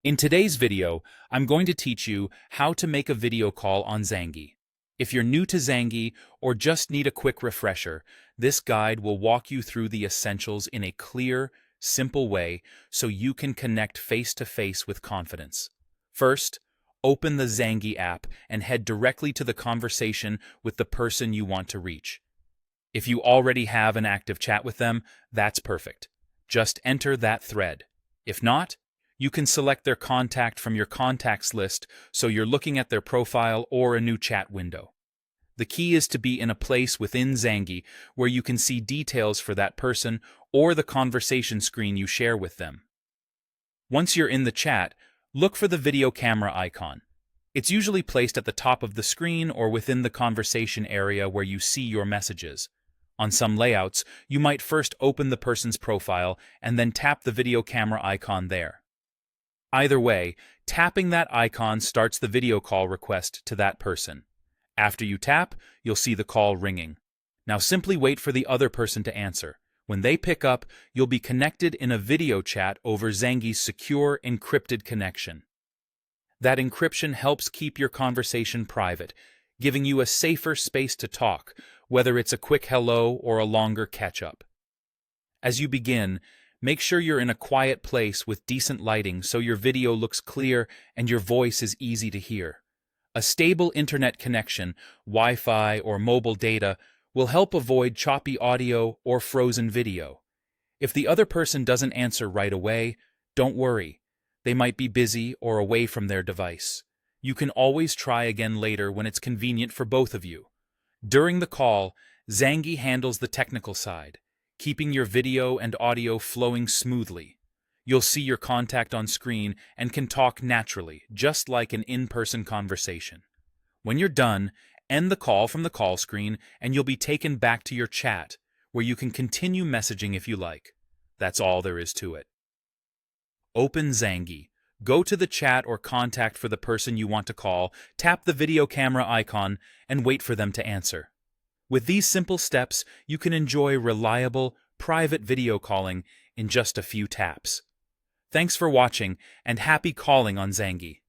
In today's video, I'm going to teach you how to make a video call on Zangi. If you're new to Zangi or just need a quick refresher, this guide will walk you through the essentials in a clear, simple way so you can connect face-to-face with confidence. First, open the Zangi app and head directly to the conversation with the person you want to reach. If you already have an active chat with them, that's perfect. Just enter that thread. If not, you can select their contact from your contacts list so you're looking at their profile or a new chat window. The key is to be in a place within Zangi where you can see details for that person or the conversation screen you share with them. Once you're in the chat, look for the video camera icon. It's usually placed at the top of the screen or within the conversation area where you see your messages. On some layouts, you might first open the person's profile and then tap the video camera icon there. Either way, tapping that icon starts the video call request to that person. After you tap, you'll see the call ringing. Now simply wait for the other person to answer. When they pick up, you'll be connected in a video chat over Zangi's secure, encrypted connection. That encryption helps keep your conversation private, giving you a safer space to talk, whether it's a quick hello or a longer catch-up. As you begin, make sure you're in a quiet place with decent lighting so your video looks clear and your voice is easy to hear. A stable internet connection, Wi-Fi or mobile data, will help avoid choppy audio or frozen video. If the other person doesn't answer right away, don't worry. They might be busy or away from their device. You can always try again later when it's convenient for both of you. During the call, Zangi handles the technical side, keeping your video and audio flowing smoothly. You'll see your contact on screen and can talk naturally, just like an in-person conversation. When you're done, end the call from the call screen and you'll be taken back to your chat, where you can continue messaging if you like. That's all there is to it. Open Zangi. Go to the chat or contact for the person you want to call, tap the video camera icon, and wait for them to answer. With these simple steps, you can enjoy reliable, private video calling in just a few taps. Thanks for watching, and happy calling on Zangi.